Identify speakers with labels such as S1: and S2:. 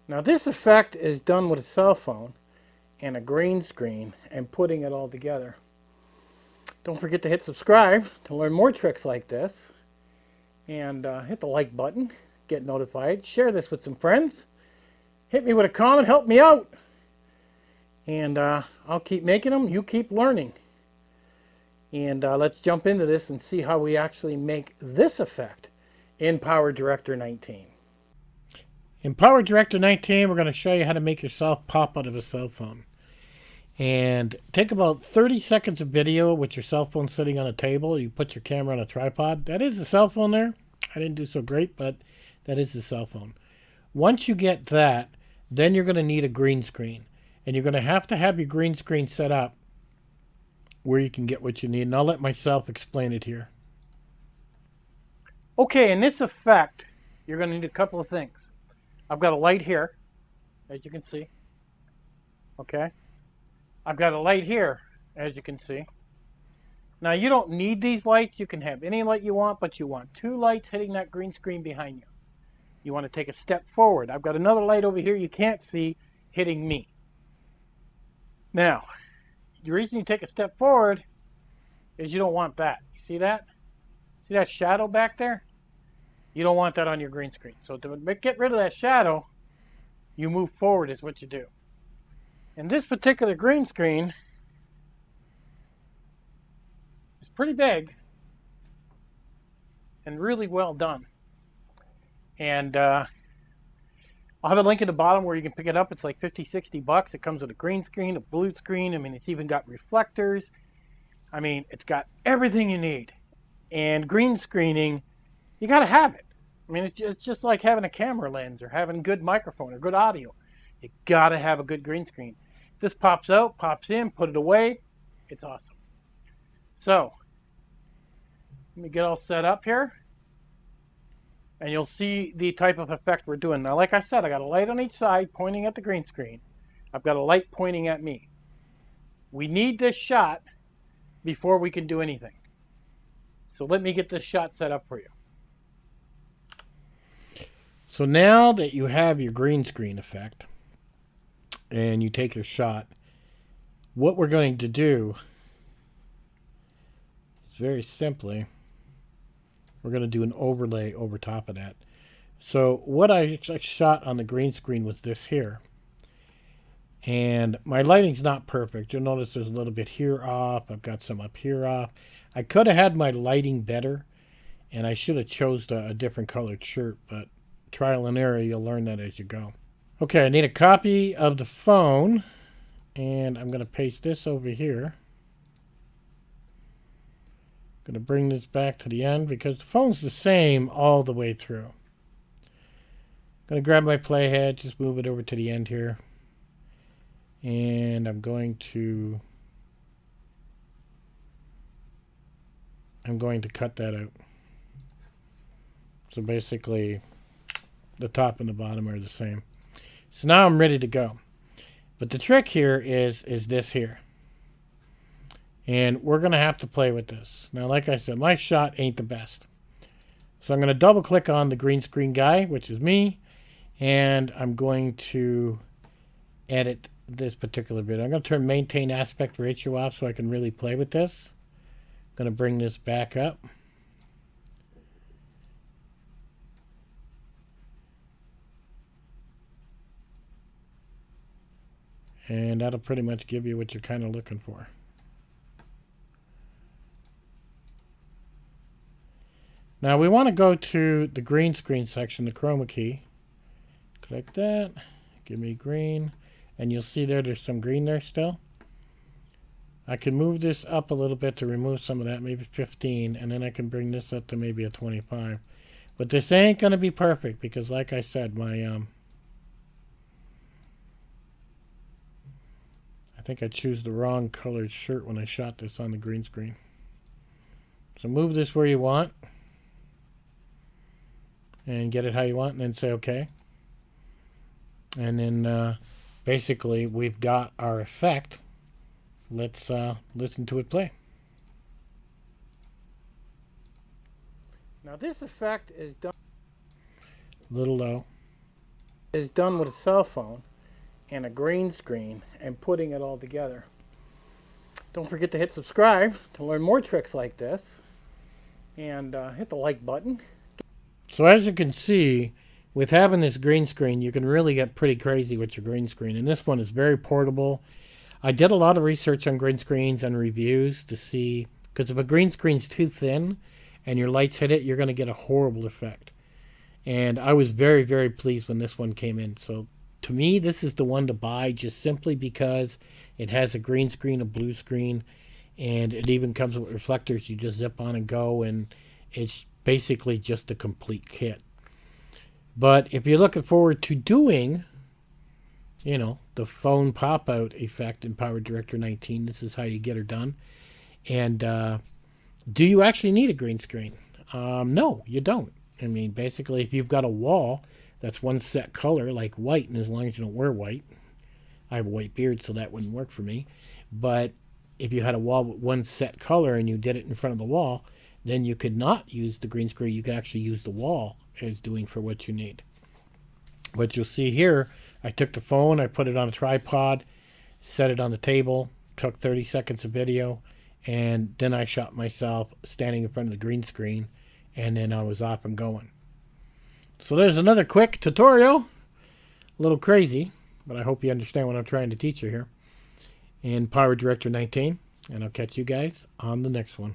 S1: Now this effect is done with a cell phone and a green screen and putting it all together. Don't forget to hit subscribe to learn more tricks like this, and hit the like button, get notified, share this with some friends, hit me with a comment, help me out, and I'll keep making them, you keep learning. And let's jump into this and see how we actually make this effect in PowerDirector 19. In PowerDirector 19, we're going to show you how to make yourself pop out of a cell phone. And take about 30 seconds of video with your cell phone sitting on a table. You put your camera on a tripod. That is a cell phone there. I didn't do so great, but that is a cell phone. Once you get that, then you're going to need a green screen. And you're going to have your green screen set up where you can get what you need. And I'll let myself explain it here. Okay, in this effect, you're going to need a couple of things. I've got a light here, as you can see. Okay. I've got a light here, as you can see. Now, you don't need these lights. You can have any light you want, but you want two lights hitting that green screen behind you. You want to take a step forward. I've got another light over here you can't see hitting me. Now, the reason you take a step forward is you don't want that. You see that? See that shadow back there? You don't want that on your green screen. So to get rid of that shadow, you move forward is what you do. And this particular green screen is pretty big and really well done. And I'll have a link at the bottom where you can pick it up. It's like 50, 60 bucks. It comes with a green screen, a blue screen. I mean, it's even got reflectors. I mean, it's got everything you need. And green screening, you got to have it. I mean, it's just like having a camera lens or having good microphone or good audio. You got to have a good green screen. This pops out, pops in, put it away. It's awesome. So, let me get all set up here. And you'll see the type of effect we're doing. Now, like I said, I got a light on each side pointing at the green screen. I've got a light pointing at me. We need this shot before we can do anything. So let me get this shot set up for you. So now that you have your green screen effect and you take your shot, what we're going to do is very simply, we're going to do an overlay over top of that. So what I shot on the green screen was this here. And my lighting's not perfect. You'll notice there's a little bit here off. I've got some up here off. I could have had my lighting better, and I should have chose a different colored shirt, but trial and error, you'll learn that as you go. Okay, I need a copy of the phone, and I'm going to paste this over here. Going to bring this back to the end because the phone's the same all the way through. Going to grab my playhead, just move it over to the end here. And I'm going to cut that out. So basically, the top and the bottom are the same. So now I'm ready to go. But the trick here is this here. And we're going to have to play with this. Now, like I said, my shot ain't the best. So I'm going to double click on the green screen guy, which is me. And I'm going to edit this particular bit. I'm going to turn maintain aspect ratio off so I can really play with this. I'm going to bring this back up. And that'll pretty much give you what you're kind of looking for. Now we want to go to the green screen section, the chroma key. Click that, give me green, and you'll see there's some green there still. I can move this up a little bit to remove some of that, maybe 15, and then I can bring this up to maybe a 25. But this ain't going to be perfect because, like I said, I think I chose the wrong colored shirt when I shot this on the green screen. So move this where you want and get it how you want, and then say OK. And then basically we've got our effect. Let's listen to it play. Now this effect is done a little low. is done with a cell phone and a green screen and putting it all together. Don't forget to hit subscribe to learn more tricks like this, and hit the like button. So as you can see, with having this green screen, you can really get pretty crazy with your green screen. And this one is very portable. I did a lot of research on green screens and reviews to see, because if a green screen's too thin and your lights hit it, you're going to get a horrible effect. And I was very, very pleased when this one came in. So to me, this is the one to buy, just simply because it has a green screen, a blue screen, and it even comes with reflectors. You just zip on and go, and it's basically just a complete kit. But if you're looking forward to doing, the phone pop-out effect in PowerDirector 19, this is how you get her done. And do you actually need a green screen? No, you don't. I mean, basically, if you've got a wall that's one set color, like white, and as long as you don't wear white, I have a white beard, so that wouldn't work for me. But if you had a wall with one set color and you did it in front of the wall, then you could not use the green screen. You could actually use the wall as doing for what you need. But you'll see here, I took the phone, I put it on a tripod, set it on the table, took 30 seconds of video, and then I shot myself standing in front of the green screen, and then I was off and going. So there's another quick tutorial. A little crazy, but I hope you understand what I'm trying to teach you here in PowerDirector 19, and I'll catch you guys on the next one.